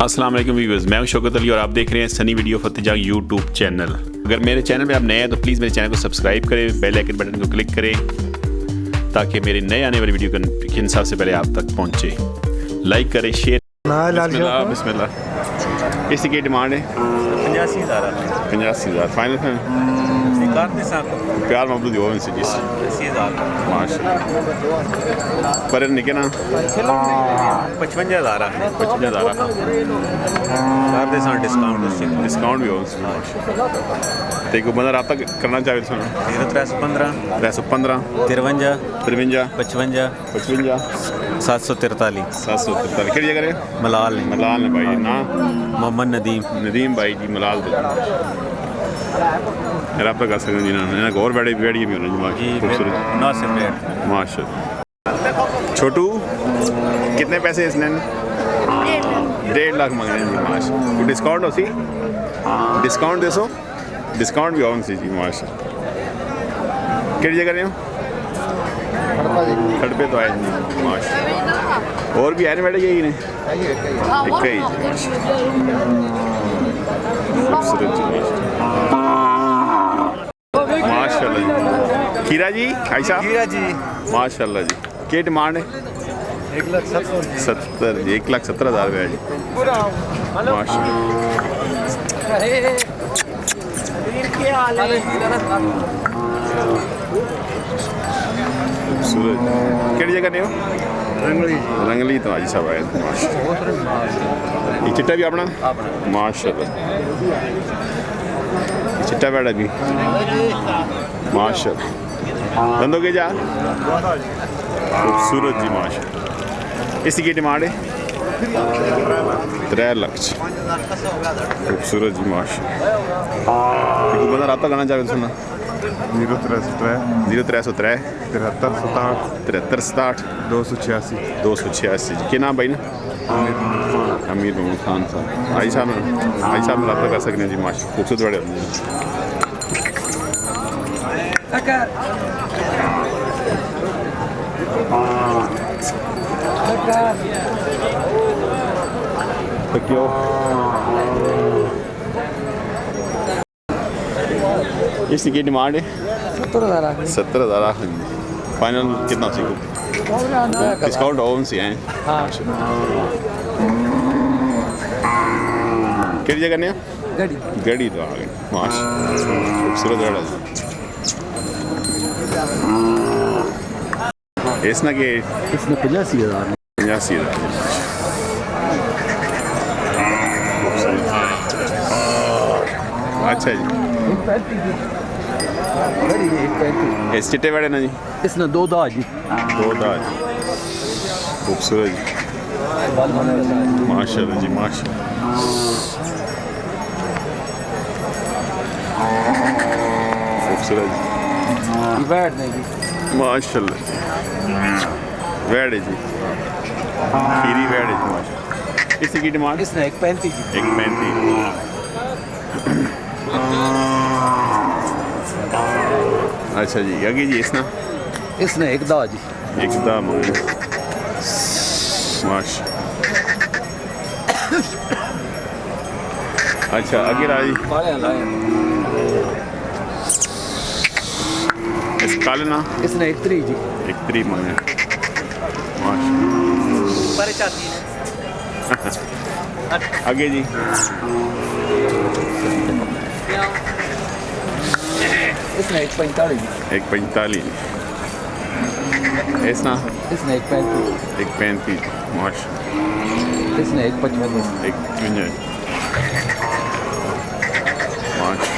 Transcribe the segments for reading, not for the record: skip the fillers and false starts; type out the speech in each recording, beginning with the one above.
अस्सलाम वालेकुम व्यूअर्स, मैं हूं शौकत अली और आप देख रहे हैं Sunny video Fateh Jang YouTube channel. अगर मेरे चैनल पे आप नए हैं तो प्लीज़ मेरे चैनल को सब्सक्राइब करें, बेल आइकन बटन को क्लिक करें ताकि मेरे नए आने वाली वीडियो का सबसे पहले आप तक पहुंचे। लाइक करें, शेयर। बिस्मिल्लाह बिस्मिल्लाह। इसी की डिमांड है 85,000 फाइनल है। प्यार मोहब्बत हो इनसे जिस माशाल्लाह पर निके ना 55,000 डिस्काउंट भी हो देखो बंदा रब्ता करना चाहे तो 0315 315 53 53 55 55 743 743 किहड़ी जगह है? मलाल ने भाई ना मोहम्मद नदीम भाई जी मलाल रब्ता कर सकते हैं जी और बैठे भी होना जी खूबसूरत माशाल्लाह। छोटू कितने पैसे इसने 1.5 लाख मांग रहे हैं जी माशा। कोई डिस्काउंट हो सी डिस्काउंट दे सो डिस्काउंट भी हो सी जी माशा। किहड़ी जगह हो? खड़पे तो आए जी माशा। और भी आए बैठे यही ने एक ही खूबसूरत जी माशाल्लाह जी। खीरा जी आयशा जी माशाल्लाह जी। क्या डिमांड है? 1,70,000 जी 1,70,000 रुपये जी खूबसूरत। किहड़ी जगह ने हो? रंगली तो हाजी साहब आए माशा। ये चिट्टा भी अपना माशाल्लाह। चिट्टा बैठा भी माशाल्लाह। धंधो के जा खूबसूरत जी माशा। इसकी की डिमांड है 3 लाख खूबसूरत जी माशा। बंदा रब्ता करना चाहे तो सुना 0303 73 67 286 जी। क्या नाम भाई ना? अमीर मोहम्मद खान साहब। आई साहब में रब्ता कर सकते हैं जी माशा। खूबसूरत बड़े तो क्यों इसकी की डिमांड है 70,000 फाइनल कितना सी डिस्काउंट हो उनसे हैं? किहड़ी जगह ने गड़ी तो आ गई माशा। खूबसूरत बड़ा इसना के इसने 85,000 अच्छा जी। इस चिट्टे बड़े ना जी इसने 2 दाज जी खूबसूरत जी माशाल्लाह जी माशा। खूबसूरत जी माशाल्लाह। वैड है जी खीरी वैड है जी माशा। इसी की डिमांड इसने 135 अच्छा जी। आगे जी इसने 1 दाज जी एकदम माशा। अच्छा आगे राजी इस काले ना इसने 1 3 जी 1 3 मांगे माशा। आगे जी इसने 145 जी 145 इसने 135 माशा। इसने 155 155 माशा।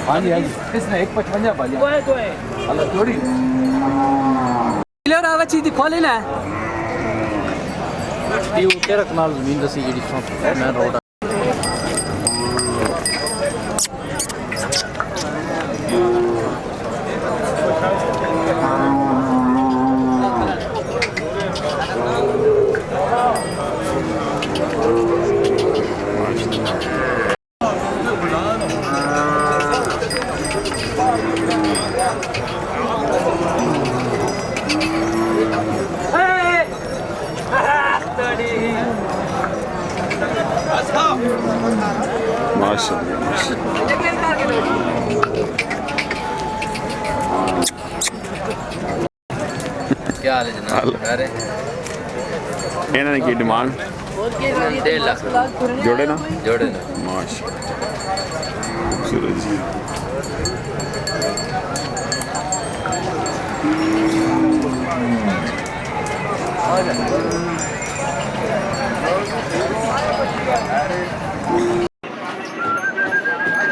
हाँ जी इसने 155 भाई अल्लाह थोड़ी किलो रावा चीज खोले ना ये तेरा कनाल जमीन दसी जी मैं रोड क्या हाल है जनाब? अरे ਇਹਨਾਂ ਨੇ ਕੀ ਡਿਮਾਂਡ 1.5 लाख ਜੋੜੇ ਨਾ जोड़े ना। ਮਾਸ਼ਾ ਖੂਬਸੂਰਤ ਜੀ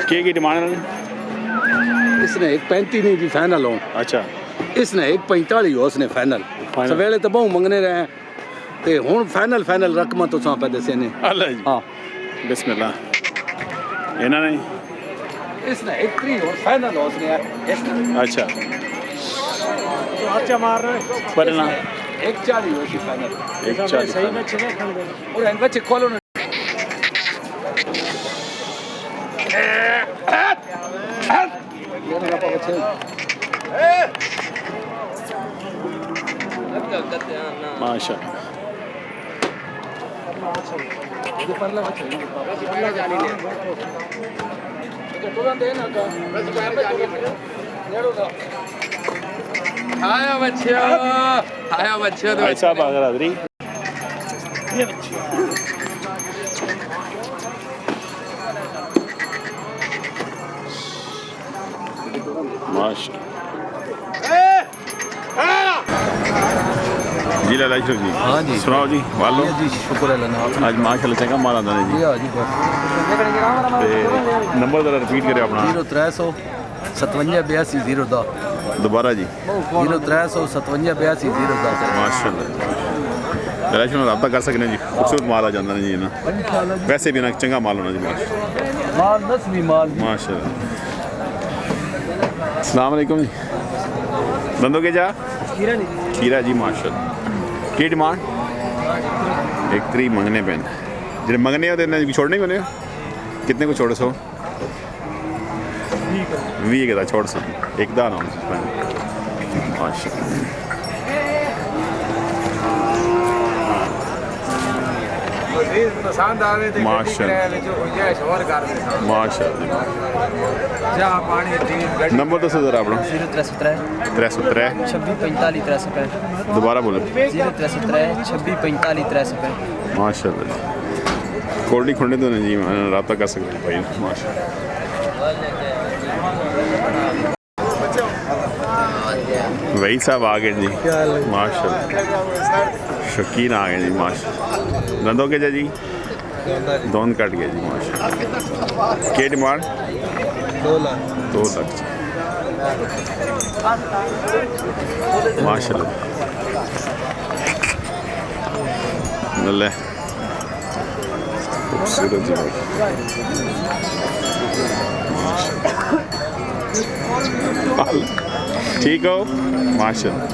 ਕੀ ਡਿਮਾਂਡ ਇਹਨਾਂ ਨੇ इसने 1.35 नहीं जी फाइनल हो, ਅੱਛਾ इसने 1.45 हो, उसने फाइनल सवेले तो बहु मंगने रहे ते हुन फाइनल रकम तो सा पे दसे ने। ਅੱਲਾ ਜੀ हां ਬਿਸਮਿਲ੍ਲਾ ਇਹਨਾਂ ਨੇ इसने 1.3 हो फाइनल हो, उसने इसने ਅੱਛਾ तो अच्छा मार रहे ਪਰ ਨਾ 1.40 हो सी फाइनल 140 सही में चले और इन बच्चे खोलो ना माशा आया बच्चा भाई साहब अगर हाजरी माशा जी लाला जी हाँ जी। सुनाओ जी वालो जी शुक्र है अल्लाह आज माशाल्लाह चंगा माल आंदा ने जी जी जी ते नंबर जरा रिपीट करियो अपना 0300 57 82 010 दोबारा जी 0300 57 82 010 माशाल्लाह लाला जी नाल रब्ता कर सकने जी खूबसूरत माल आ जांदा ने जी ना वैसे भी ना चंगा माल होना जी माल 10 भी माल माशाल्लाह अस्सलाम वालेकुम जी बंदो के जा खीरा जी माशाल्लाह की डिमांड 1.3 मंगने पैन जो मंगने होते हैं छोड़ने बने कितने को छोड़ सो 20 के छोड़ सो एक दान हो माशाल्लाह नंबर दसो जरा अपना 303 26 45 365 दोबारा बोलो 0303 26 45 365 माशाल्लाह जी कोल्डी खुंडे तो नहीं जी रब्ता कर सकते भाई माशाल्लाह वही साहब आ गए जी माशाल्लाह शकीन आ गए जी माशाल्लाह दंदों के जी दोन कट गए जी माशाल्लाह के डिमांड 2 लाख माशाल्लाह नल्ले खूबसूरत जी ठीक हो माशाल्लाह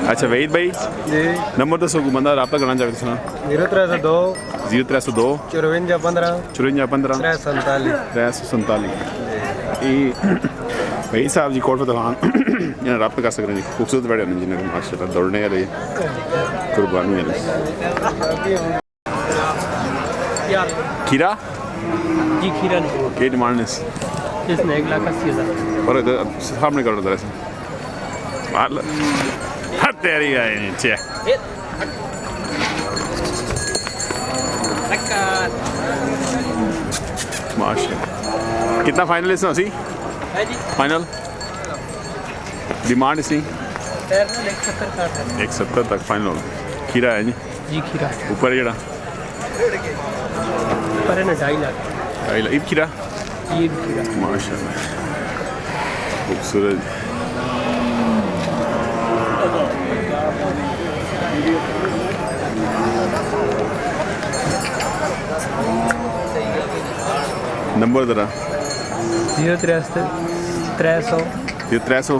अच्छा वहीद भाई जी नंबर दसो बंदा रब्ता करना चाहे सुना 0302 0302 54 15 54 15 347 347 भाई साहब जी कोट फतहान इन्हें रब्ता कर सकते हैं जी खूबसूरत बैठे होने जिन्हें माशाल्लाह दौड़ने वाले कुर्बानी वाले खीरा जी खीरा के डिमांड है इसने 1,80,000 और सामने कर रहा था हर तेरी है नीचे माशाल्लाह कितना फाइनल इसमें सी फाइनल डिमांड इसी 170 तक फाइनल होगा खीरा है जी खीरा ऊपर जड़ा पर है ना 2.5 लाख ईब खीरा ये भी खीरा माशाल्लाह खूबसूरत नंबर जरा 0300 300 ये 300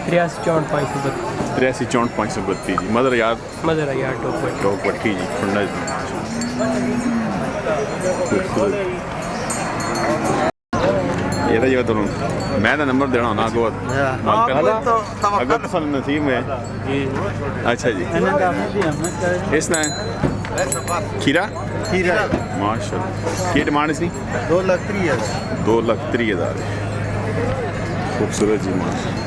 83 64 532 83 64 532 जी मदर यार मदर यार टोक पट्टी जी खुंडा जी खूबसूरत ਇਹਦਾ ਜਿਹੜਾ ਤੁਹਾਨੂੰ ਮੈਂ ਤਾਂ ਨੰਬਰ ਦੇਣਾ ਹੋਣਾ ਅੱਗੋਂ अगर तो सन नसीब में अच्छा जी इस ना खीरा माशाल्लाह की डिमांड इसकी 2,30,000 2,30,000 खूबसूरत जी माशाल्लाह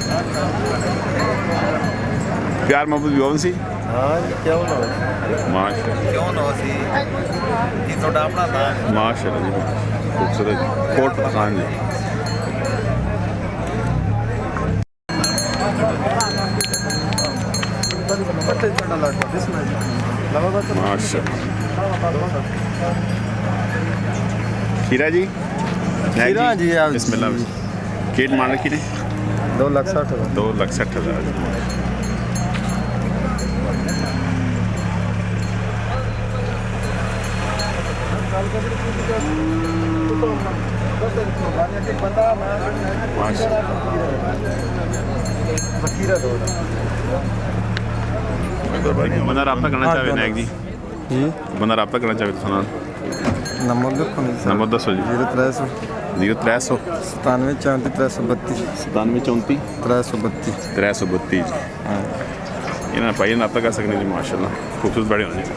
प्यार मोहब्बत भी होनी सी हाँ क्यों ना माशाल्लाह क्यों ना सी जी थोड़ा अपना था माशाल्लाह जी खूबसूरत जी कोट खान जी माशाल्लाह खीरा जी खीरा जी आप बिस्मिल्लाह केट मान रखी ने 2,60,000 2,60,000 बंदा रब्ता करना चाहे नायक जी जी बंदा रब्ता करना चाहे तो सुना नंबर देखो नंबर दसो जी 0,300 0300 97 34 97 34 332 332 जी ਇਹਨਾਂ ਭਾਈ ਨਾਲ ਰਬਤਾ ਕਰ ਸਕਦੇ ਜੀ ਮਾਸ਼ਾਅੱਲਾ ਖੂਬਸੂਰਤ ਬੜੇ ਹੋਣੇ ਜੀ